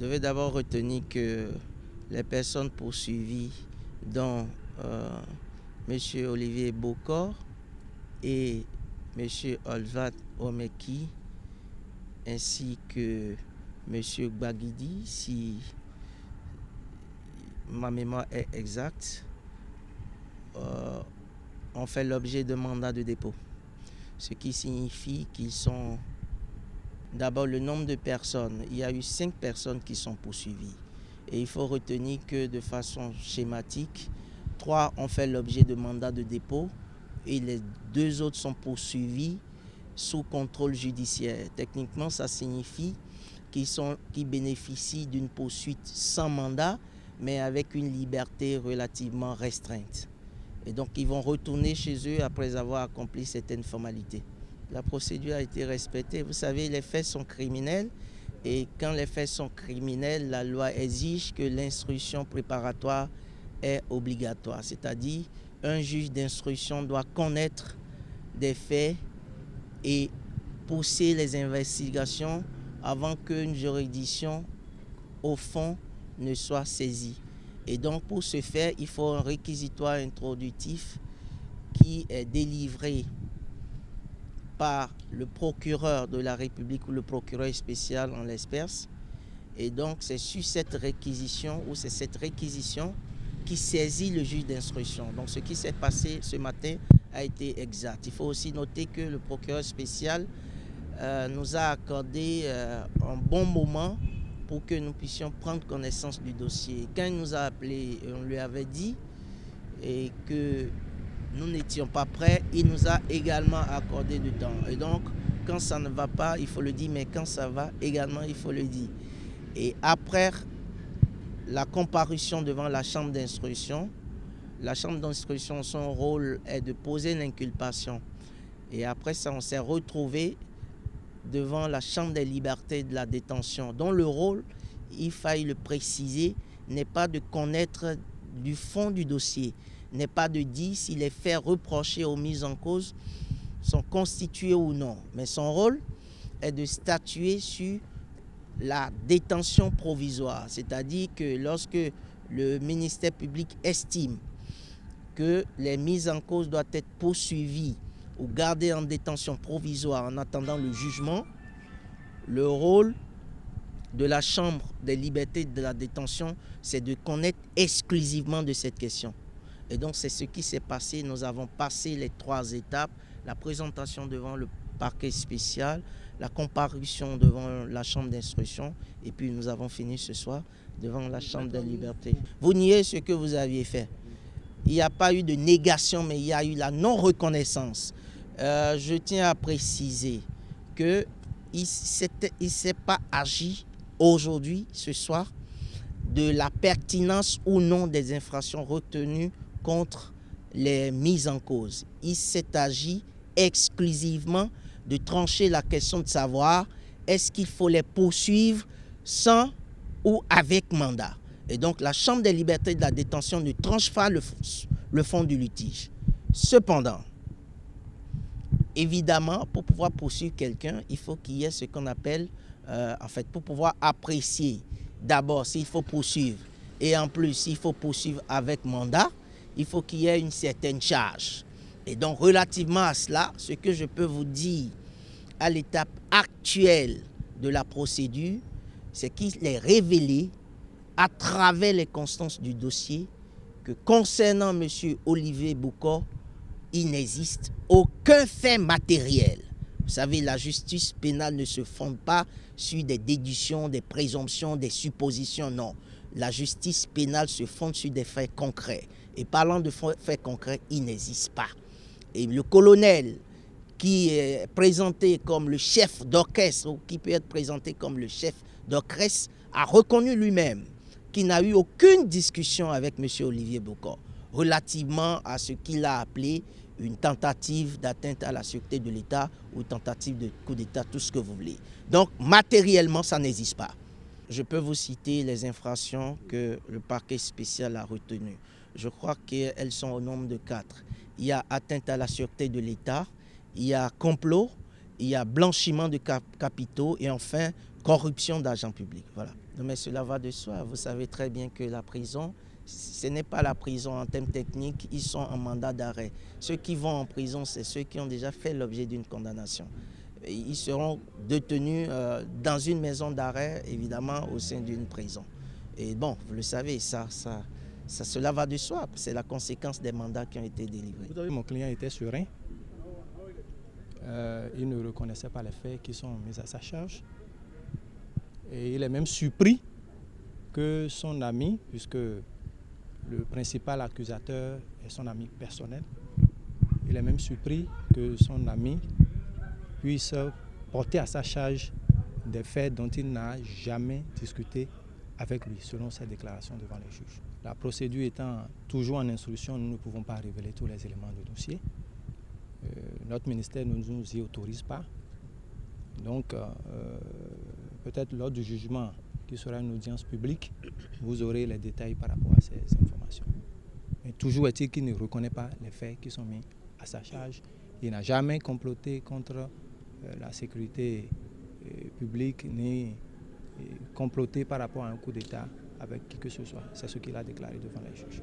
devez d'abord retenir que les personnes poursuivies, dont M. Olivier Bokor et M. Olvat Omeki, ainsi que M. Gbagidi, si ma mémoire est exacte, ont fait l'objet de mandat de dépôt. Ce qui signifie qu'ils sont... D'abord, le nombre de personnes. Il y a eu 5 personnes qui sont poursuivies. Et il faut retenir que de façon schématique, 3 ont fait l'objet de mandat de dépôt et les 2 autres sont poursuivis sous contrôle judiciaire. Techniquement, ça signifie qu'ils bénéficient d'une poursuite sans mandat, mais avec une liberté relativement restreinte. Et donc, ils vont retourner chez eux après avoir accompli certaines formalités. La procédure a été respectée. Vous savez, les faits sont criminels. Et quand les faits sont criminels, la loi exige que l'instruction préparatoire est obligatoire. C'est-à-dire, un juge d'instruction doit connaître des faits et pousser les investigations avant qu'une juridiction, au fond, ne soit saisie. Et donc, pour ce faire, il faut un réquisitoire introductif qui est délivré par le procureur de la République ou le procureur spécial en l'espèce. Et donc, c'est sur cette réquisition ou c'est cette réquisition qui saisit le juge d'instruction. Donc, ce qui s'est passé ce matin a été exact. Il faut aussi noter que le procureur spécial nous a accordé un bon moment pour que nous puissions prendre connaissance du dossier. Quand il nous a appelés, on lui avait dit et que nous n'étions pas prêts, il nous a également accordé du temps. Et donc, quand ça ne va pas, il faut le dire, mais quand ça va, également, il faut le dire. Et après la comparution devant la chambre d'instruction, son rôle est de poser l'inculpation. Et après ça, on s'est retrouvé devant la chambre des libertés de la détention, dont le rôle, il faille le préciser, n'est pas de connaître du fond du dossier, n'est pas de dire si les faits reprochés aux mises en cause sont constitués ou non. Mais son rôle est de statuer sur la détention provisoire. C'est-à-dire que lorsque le ministère public estime que les mises en cause doivent être poursuivies ou gardées en détention provisoire en attendant le jugement, le rôle de la Chambre des libertés de la détention, c'est de connaître exclusivement de cette question. Et donc, c'est ce qui s'est passé. Nous avons passé les 3 étapes, la présentation devant le parquet spécial, la comparution devant la chambre d'instruction, et puis nous avons fini ce soir devant la chambre des libertés. Vous niez ce que vous aviez fait. Il n'y a pas eu de négation, mais il y a eu la non-reconnaissance. Je tiens à préciser qu'il ne s'est pas agi aujourd'hui, ce soir, de la pertinence ou non des infractions retenues contre les mises en cause. Il s'est agi exclusivement de trancher la question de savoir est-ce qu'il faut les poursuivre sans ou avec mandat. Et donc la Chambre des libertés de la détention ne tranche pas le fond du litige. Cependant, évidemment, pour pouvoir poursuivre quelqu'un, il faut qu'il y ait ce qu'on appelle, pour pouvoir apprécier d'abord s'il faut poursuivre et en plus s'il faut poursuivre avec mandat, il faut qu'il y ait une certaine charge. Et donc, relativement à cela, ce que je peux vous dire à l'étape actuelle de la procédure, c'est qu'il est révélé à travers les constances du dossier que concernant M. Olivier Bokor, il n'existe aucun fait matériel. Vous savez, la justice pénale ne se fonde pas sur des déductions, des présomptions, des suppositions, non. La justice pénale se fonde sur des faits concrets. Et parlant de faits concrets, il n'existe pas. Et le colonel qui est présenté comme le chef d'orchestre, ou qui peut être présenté comme le chef d'orchestre, a reconnu lui-même qu'il n'a eu aucune discussion avec M. Olivier Bokor relativement à ce qu'il a appelé une tentative d'atteinte à la sûreté de l'État ou tentative de coup d'État, tout ce que vous voulez. Donc, matériellement, ça n'existe pas. Je peux vous citer les infractions que le parquet spécial a retenues. Je crois qu'elles sont au nombre de 4. Il y a atteinte à la sûreté de l'État, il y a complot, il y a blanchiment de capitaux et enfin corruption d'argent public. Voilà. Non, mais cela va de soi. Vous savez très bien que la prison, ce n'est pas la prison en termes techniques, ils sont en mandat d'arrêt. Ceux qui vont en prison, c'est ceux qui ont déjà fait l'objet d'une condamnation. Ils seront détenus dans une maison d'arrêt, évidemment, au sein d'une prison. Et bon, vous le savez, cela va de soi. C'est la conséquence des mandats qui ont été délivrés. Mon client était serein. Il ne reconnaissait pas les faits qui sont mis à sa charge. Et il est même surpris que son ami, puisque le principal accusateur est son ami personnel, il est même surpris que son ami puisse porter à sa charge des faits dont il n'a jamais discuté avec lui, selon ses déclarations devant les juges. La procédure étant toujours en instruction, nous ne pouvons pas révéler tous les éléments du dossier. Notre ministère ne nous y autorise pas. Donc, peut-être lors du jugement, qui sera une audience publique, vous aurez les détails par rapport à ces informations. Mais toujours est-il qu'il ne reconnaît pas les faits qui sont mis à sa charge. Il n'a jamais comploté contre la sécurité publique, ni comploté par rapport à un coup d'État avec qui que ce soit. C'est ce qu'il a déclaré devant les juges.